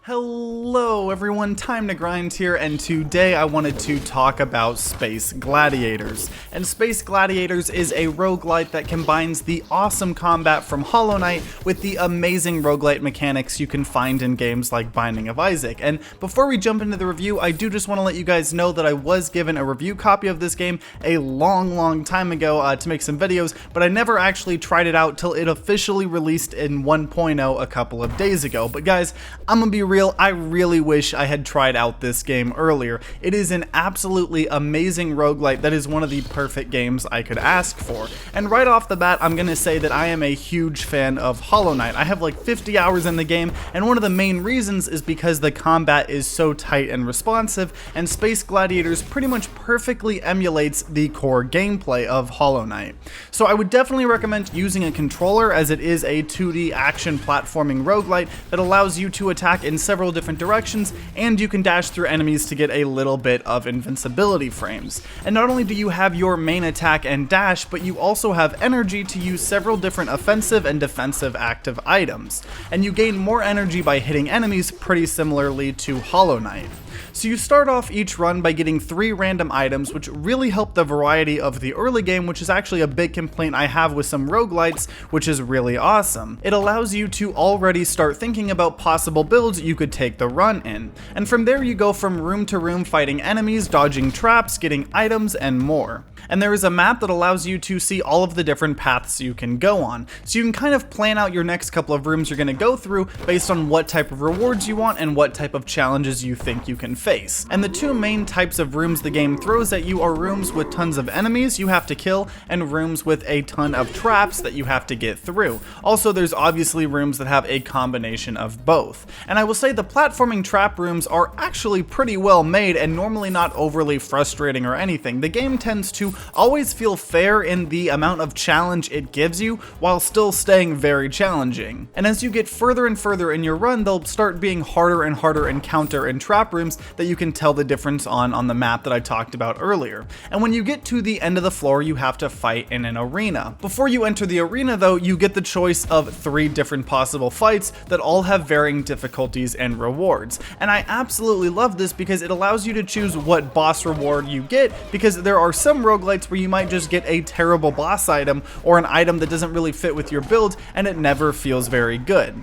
Hello everyone, TimeToGrind here, and today I wanted to talk about Space Gladiators. And Space Gladiators is a roguelite that combines the awesome combat from Hollow Knight with the amazing roguelite mechanics you can find in games like Binding of Isaac. And before we jump into the review, I do just want to let you guys know that I was given a review copy of this game a long time ago to make some videos, but I never actually tried it out till it officially released in 1.0 a couple of days ago. But guys, I'm gonna be real, I really wish I had tried out this game earlier. It is an absolutely amazing roguelite that is one of the perfect games I could ask for. And right off the bat, I'm gonna say that I am a huge fan of Hollow Knight. I have like 50 hours in the game, and one of the main reasons is because the combat is so tight and responsive, and Space Gladiators pretty much perfectly emulates the core gameplay of Hollow Knight. So I would definitely recommend using a controller, as it is a 2D action platforming roguelite that allows you to attack in several different directions, and you can dash through enemies to get a little bit of invincibility frames. And not only do you have your main attack and dash, but you also have energy to use several different offensive and defensive active items. And you gain more energy by hitting enemies, pretty similarly to Hollow Knight. So you start off each run by getting 3 random items, which really help the variety of the early game, which is actually a big complaint I have with some roguelites, which is really awesome. It allows you to already start thinking about possible builds you could take the run in. And from there you go from room to room fighting enemies, dodging traps, getting items, and more. And there is a map that allows you to see all of the different paths you can go on. So you can kind of plan out your next couple of rooms you're going to go through based on what type of rewards you want and what type of challenges you think you can face. And the 2 main types of rooms the game throws at you are rooms with tons of enemies you have to kill, and rooms with a ton of traps that you have to get through. Also, there's obviously rooms that have a combination of both. And I will say the platforming trap rooms are actually pretty well made and normally not overly frustrating or anything. The game tends to always feel fair in the amount of challenge it gives you, while still staying very challenging. And as you get further and further in your run, they'll start being harder and harder encounter and trap rooms that you can tell the difference on the map that I talked about earlier. And when you get to the end of the floor, you have to fight in an arena. Before you enter the arena though, you get the choice of 3 different possible fights that all have varying difficulties and rewards. And I absolutely love this because it allows you to choose what boss reward you get, because there are some roguelites where you might just get a terrible boss item or an item that doesn't really fit with your build, and it never feels very good.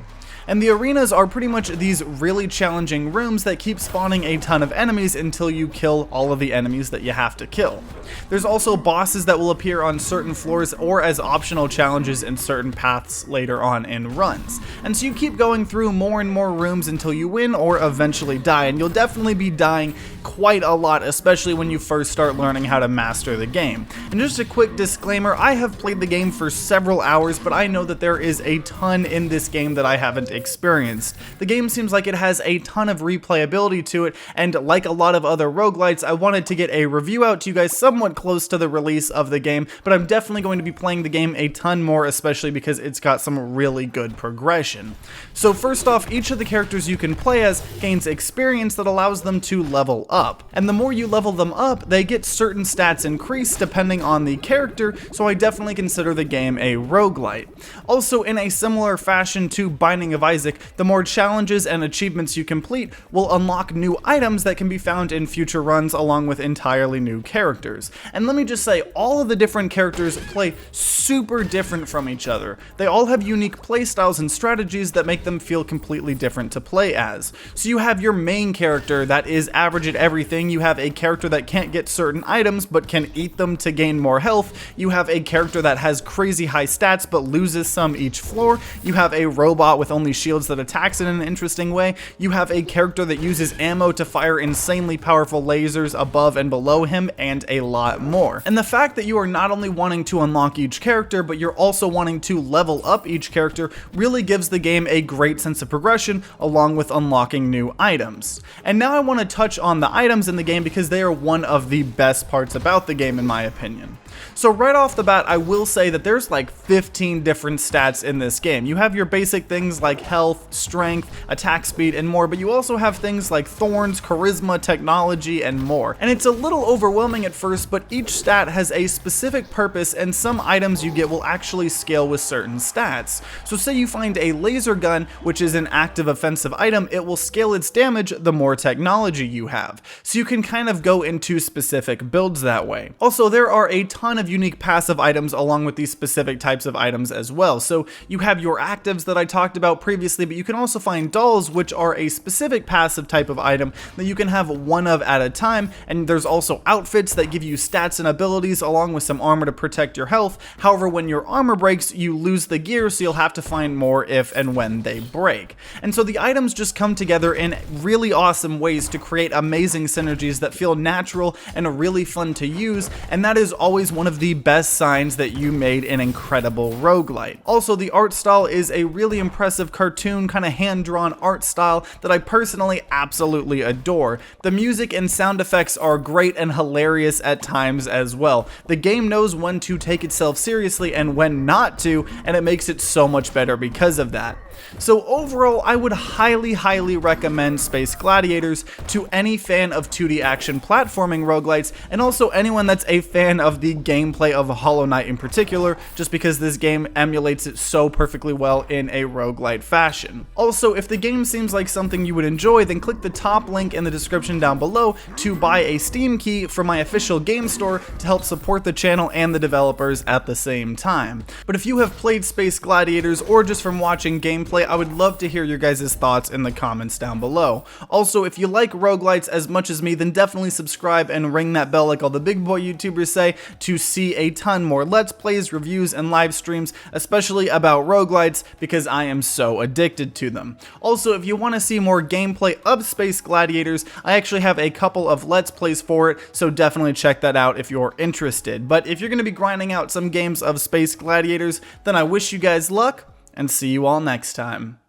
And the arenas are pretty much these really challenging rooms that keep spawning a ton of enemies until you kill all of the enemies that you have to kill. There's also bosses that will appear on certain floors or as optional challenges in certain paths later on in runs. And so you keep going through more and more rooms until you win or eventually die, and you'll definitely be dying quite a lot, especially when you first start learning how to master the game. And just a quick disclaimer, I have played the game for several hours, but I know that there is a ton in this game that I haven't experienced. The game seems like it has a ton of replayability to it, and like a lot of other roguelites, I wanted to get a review out to you guys somewhat close to the release of the game, but I'm definitely going to be playing the game a ton more, especially because it's got some really good progression. So first off, each of the characters you can play as gains experience that allows them to level up. And the more you level them up, they get certain stats increased depending on the character, so I definitely consider the game a roguelite. Also, in a similar fashion to Binding of Isaac, the more challenges and achievements you complete will unlock new items that can be found in future runs along with entirely new characters. And let me just say, all of the different characters play super different from each other. They all have unique playstyles and strategies that make them feel completely different to play as. So you have your main character that is average at everything, you have a character that can't get certain items but can eat them to gain more health, you have a character that has crazy high stats but loses some each floor, you have a robot with only shields that attacks in an interesting way, you have a character that uses ammo to fire insanely powerful lasers above and below him, and a lot more. And the fact that you are not only wanting to unlock each character, but you're also wanting to level up each character really gives the game a great sense of progression along with unlocking new items. And now I want to touch on the items in the game because they are one of the best parts about the game in my opinion. So right off the bat, I will say that there's like 15 different stats in this game. You have your basic things like health, strength, attack speed, and more, but you also have things like thorns, charisma, technology, and more. And it's a little overwhelming at first, but each stat has a specific purpose, and some items you get will actually scale with certain stats. So say you find a laser gun, which is an active offensive item, it will scale its damage the more technology you have. So you can kind of go into specific builds that way. Also, there are a ton of unique passive items along with these specific types of items as well. So you have your actives that I talked about previously, but you can also find dolls, which are a specific passive type of item that you can have one of at a time, and there's also outfits that give you stats and abilities along with some armor to protect your health. However, when your armor breaks, you lose the gear, so you'll have to find more if and when they break. And so the items just come together in really awesome ways to create amazing synergies that feel natural and are really fun to use, and that is always one of the best signs that you made an incredible roguelite. Also, the art style is a really impressive cartoon, kind of hand-drawn art style that I personally absolutely adore. The music and sound effects are great and hilarious at times as well. The game knows when to take itself seriously and when not to, and it makes it so much better because of that. So overall, I would highly recommend Space Gladiators to any fan of 2D action platforming roguelites, and also anyone that's a fan of the gameplay of Hollow Knight in particular, just because this game emulates it so perfectly well in a roguelite fashion. Also, if the game seems like something you would enjoy, then click the top link in the description down below to buy a Steam key from my official game store to help support the channel and the developers at the same time. But if you have played Space Gladiators or just from watching gameplay, I would love to hear your guys' thoughts in the comments down below. Also, if you like roguelites as much as me, then definitely subscribe and ring that bell like all the big boy YouTubers say to see a ton more Let's Plays, reviews, and live streams, especially about roguelites, because I am so addicted to them. Also, if you want to see more gameplay of Space Gladiators, I actually have a couple of Let's Plays for it, so definitely check that out if you're interested. But if you're going to be grinding out some games of Space Gladiators, then I wish you guys luck, and see you all next time.